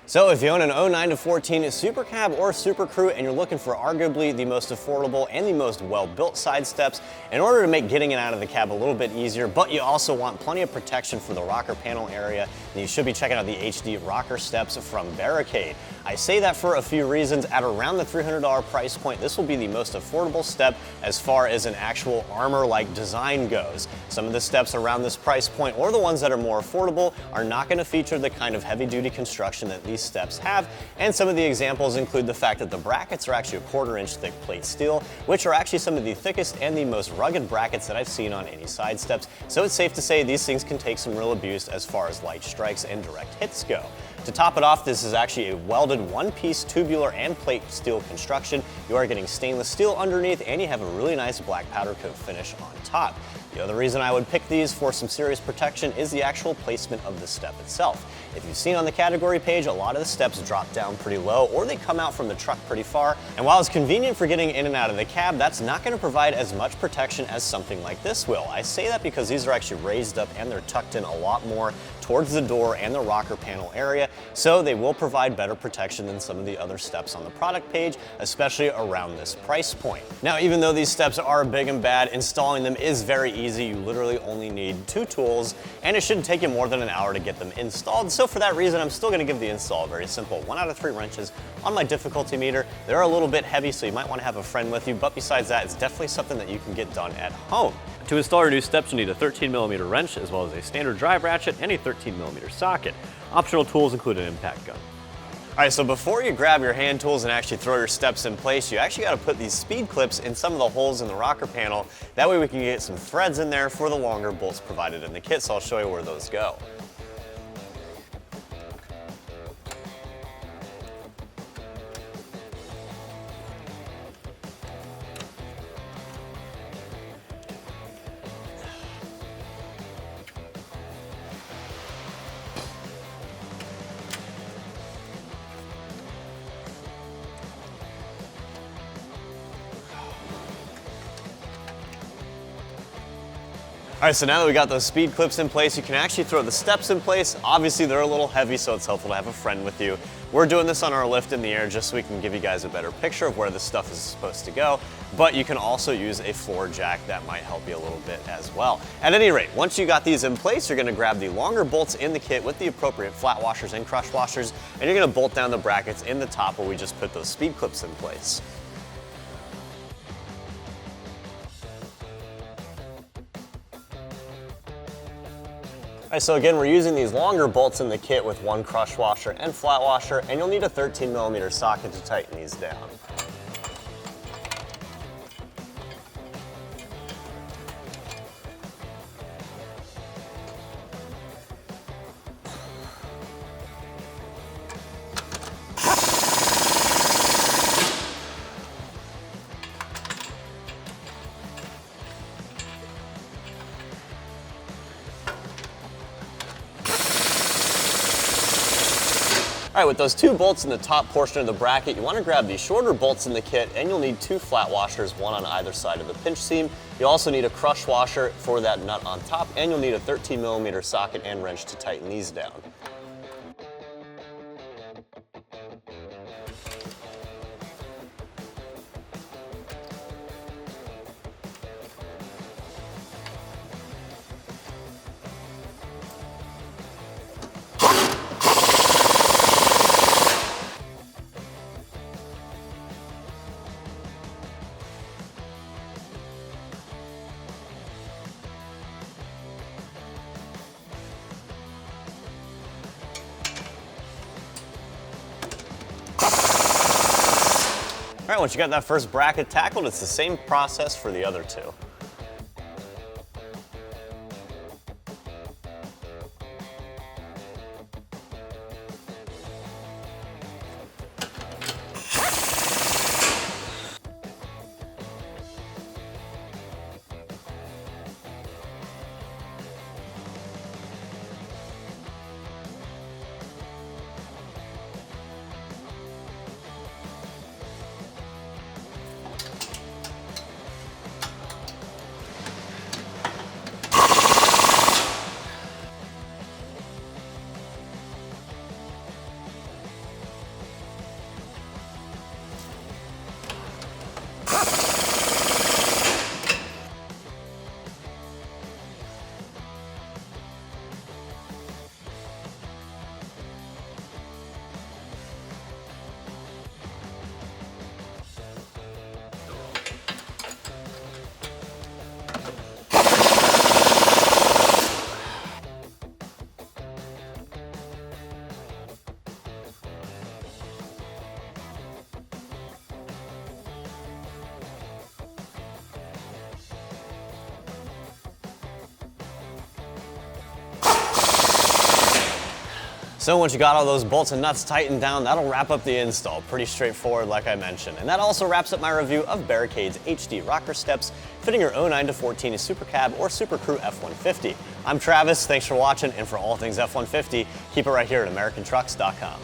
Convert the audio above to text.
So if you own an 09 to 14 SuperCab or SuperCrew and you're looking for arguably the most affordable and the most well-built side steps in order to make getting in and out of the cab a little bit easier, but you also want plenty of protection for the rocker panel area, then you should be checking out the HD rocker steps from Barricade. I say that for a few reasons. At around the $300 price point, this will be the most affordable step as far as an actual armor-like design goes. Some of the steps around this price point, or the ones that are more affordable, are not going to feature the kind of heavy-duty construction that these steps have, and some of the examples include the fact that the brackets are actually a 1/4 inch thick plate steel, which are actually some of the thickest and the most rugged brackets that I've seen on any side steps, so it's safe to say these things can take some real abuse as far as light strikes and direct hits go. To top it off, this is actually a welded one-piece tubular and plate steel construction. You are getting stainless steel underneath, and you have a really nice black powder coat finish on top. The other reason I would pick these for some serious protection is the actual placement of the step itself. If you've seen on the category page, a lot of the steps drop down pretty low, or they come out from the truck pretty far, and while it's convenient for getting in and out of the cab, that's not going to provide as much protection as something like this will. I say that because these are actually raised up and they're tucked in a lot more towards the door and the rocker panel area, so they will provide better protection than some of the other steps on the product page, especially around this price point. Now, even though these steps are big and bad, installing them is very easy. You literally only need 2 tools, and it shouldn't take you more than an hour to get them installed. So for that reason, I'm still going to give the install very simple. 1 out of 3 wrenches on my difficulty meter. They're a little bit heavy, so you might want to have a friend with you, but besides that, it's definitely something that you can get done at home. To install your new steps, you need a 13mm wrench, as well as a standard drive ratchet and a 13mm socket. Optional tools include an impact gun. All right, so before you grab your hand tools and actually throw your steps in place, you actually got to put these speed clips in some of the holes in the rocker panel. That way we can get some threads in there for the longer bolts provided in the kit, so I'll show you where those go. All right, so now that we got those speed clips in place, you can actually throw the steps in place. Obviously, they're a little heavy, so it's helpful to have a friend with you. We're doing this on our lift in the air just so we can give you guys a better picture of where this stuff is supposed to go, but you can also use a floor jack. That might help you a little bit as well. At any rate, once you got these in place, you're gonna grab the longer bolts in the kit with the appropriate flat washers and crush washers, and you're gonna bolt down the brackets in the top where we just put those speed clips in place. All right, so again, we're using these longer bolts in the kit with 1 crush washer and flat washer, and you'll need a 13mm socket to tighten these down. All right, with those 2 bolts in the top portion of the bracket, you want to grab the shorter bolts in the kit, and you'll need 2 flat washers, 1 on either side of the pinch seam. You also need a crush washer for that nut on top, and you'll need a 13mm socket and wrench to tighten these down. All right, once you got that first bracket tackled, it's the same process for the other 2. So once you got all those bolts and nuts tightened down, that'll wrap up the install. Pretty straightforward, like I mentioned. And that also wraps up my review of Barricade's HD rocker steps, fitting your 09 to 14 SuperCab or SuperCrew F150. I'm Travis, thanks for watching, and for all things F150, keep it right here at AmericanTrucks.com.